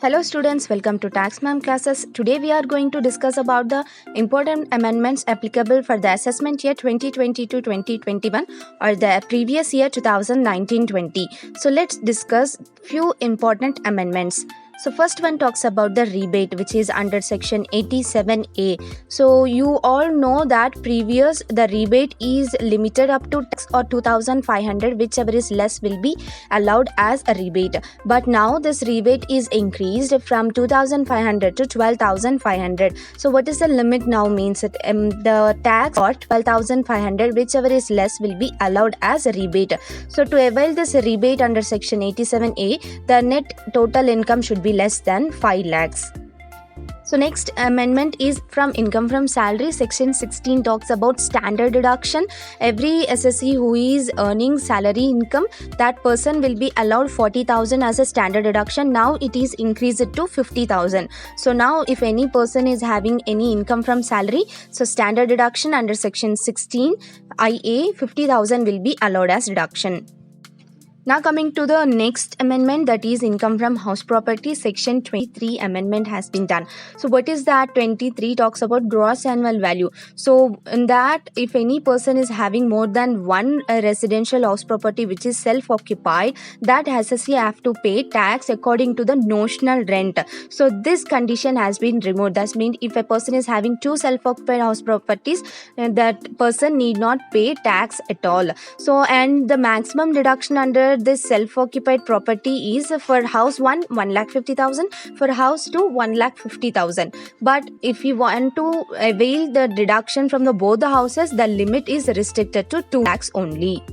Hello students, welcome to Tax Ma'am classes. Today we are going to discuss about the important amendments applicable for the assessment year 2020 to 2021 or the previous year 2019-20. So let's discuss few important amendments. So first one talks about the rebate, which is under section 87A. So you all know that previous the rebate is limited up to tax or 2500, whichever is less will be allowed as a rebate. But now this rebate is increased from 2500 to 12500. So what is the limit now means that the tax or 12500, whichever is less will be allowed as a rebate. So to avail this rebate under section 87A, the net total income should be less than 5 lakhs. So next amendment is from income from salary. Section 16 talks about standard deduction. Every SSE who is earning salary income, that person will be allowed 40,000 as a standard deduction. Now it is increased to 50,000. So now if any person is having any income from salary, so standard deduction under section 16 IA 50,000 will be allowed as deduction. Now coming to the next amendment, that is income from house property. Section 23 amendment has been done. So what is that? 23 talks about gross annual value. So in that, if any person is having more than one residential house property which is self-occupied, that SSE have to pay tax according to the notional rent. So this condition has been removed. That means if a person is having two self-occupied house properties, that person need not pay tax at all. So and the maximum deduction under this self-occupied property is for house 1,50,000, for house 2 1,50,000. But if you want to avail the deduction from both the houses, the limit is restricted to 2 lakhs only.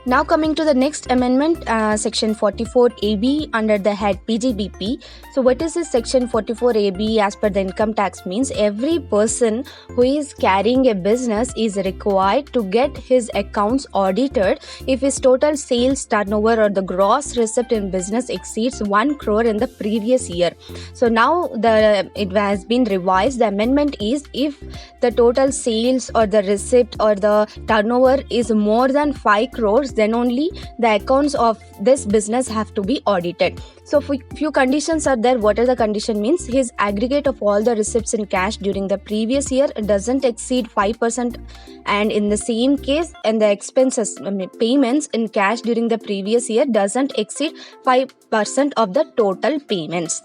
Now coming to the next amendment, section 44AB under the head PGBP. So what is this section 44AB as per the income tax means? Every person who is carrying a business is required to get his accounts audited if his total sales turnover or the gross receipt in business exceeds 1 crore in the previous year. So now it has been revised. The amendment is if the total sales or the receipt or the turnover is more than 5 crores, then only the accounts of this business have to be audited. So few conditions are there. What are the condition means? His aggregate of all the receipts in cash during the previous year doesn't exceed 5%, and in the same case, and the expenses payments in cash during the previous year doesn't exceed 5% of the total payments.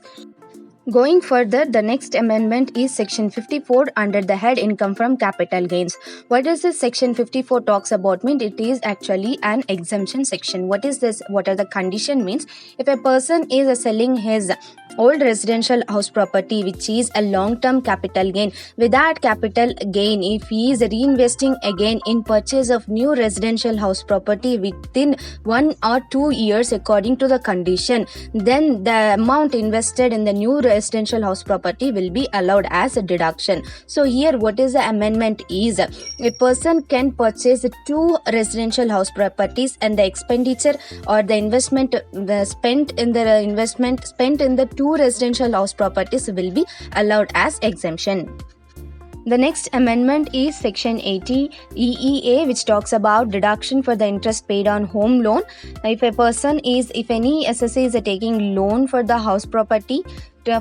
Going further, the next amendment is section 54 under the head income from capital gains. What does this section 54 talks about mean? It is actually an exemption section. What is this? What are the condition means? If a person is selling his old residential house property which is a long-term capital gain, with that capital gain, if he is reinvesting again in purchase of new residential house property within 1 or 2 years according to the condition, then the amount invested in the new residential house property will be allowed as a deduction. So here what is the amendment is, a person can purchase 2 residential house properties and the expenditure or the investment spent in the 2 residential house properties will be allowed as exemption. The next amendment is section 80 EEA, which talks about deduction for the interest paid on home loan. If any SSA is taking loan for the house property,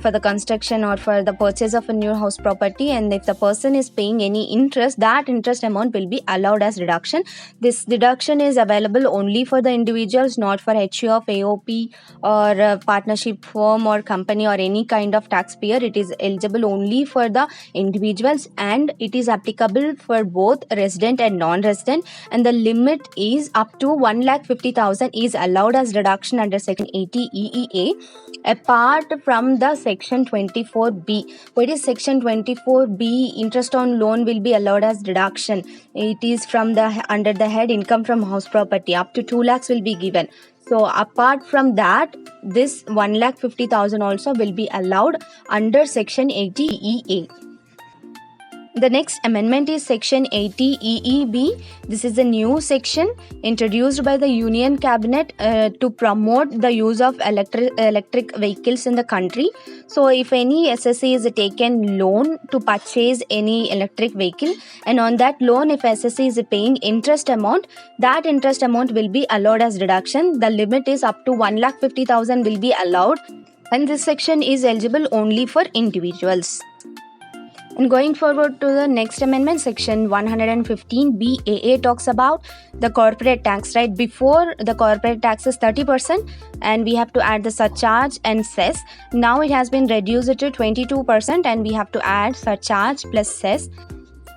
for the construction or for the purchase of a new house property, and if the person is paying any interest, that interest amount will be allowed as deduction. This deduction is available only for the individuals, not for HUF, AOP or a partnership firm or company or any kind of taxpayer. It is eligible only for the individuals, and it is applicable for both resident and non-resident, and the limit is up to 1,50,000 is allowed as deduction under section 80 EEA, apart from the section 24B. What is section 24B? Interest on loan will be allowed as deduction. It is from the under the head income from house property. Up to 2 lakhs will be given. So apart from that, this 1,50,000 also will be allowed under section 80 EEA. The next amendment is section 80 EEB. This is a new section introduced by the Union Cabinet to promote the use of electric vehicles in the country. So if any SSA is taken loan to purchase any electric vehicle, and on that loan if SSA is paying interest amount, that interest amount will be allowed as deduction. The limit is up to 1,50,000 will be allowed. and this section is eligible only for individuals. And going forward to the next amendment, section 115 BAA talks about the corporate tax, right? Before, the corporate tax is 30% and we have to add the surcharge and cess. Now it has been reduced to 22% and we have to add surcharge plus cess.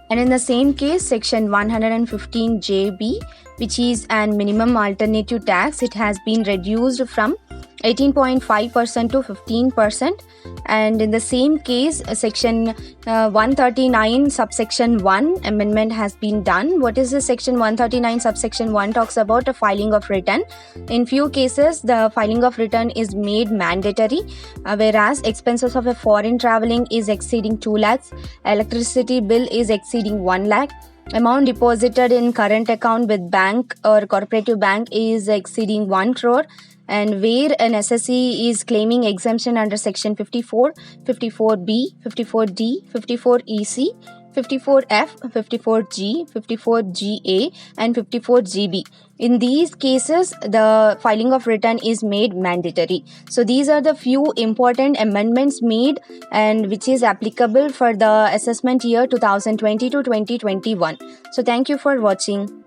And in the same case, section 115 JB, which is an minimum alternative tax, it has been reduced from 18.5% to 15%. And in the same case, section 139 subsection 1 amendment has been done. What is the section 139 subsection 1 talks about? A filing of return. In few cases, the filing of return is made mandatory, whereas expenses of a foreign traveling is exceeding 2 lakhs, electricity bill is exceeding 1 lakh, amount deposited in current account with bank or cooperative bank is exceeding 1 crore, and where an SSE is claiming exemption under section 54, 54B, 54D, 54EC, 54F, 54G, 54GA and 54GB. In these cases, the filing of return is made mandatory. So these are the few important amendments made and which is applicable for the assessment year 2020 to 2021. So thank you for watching.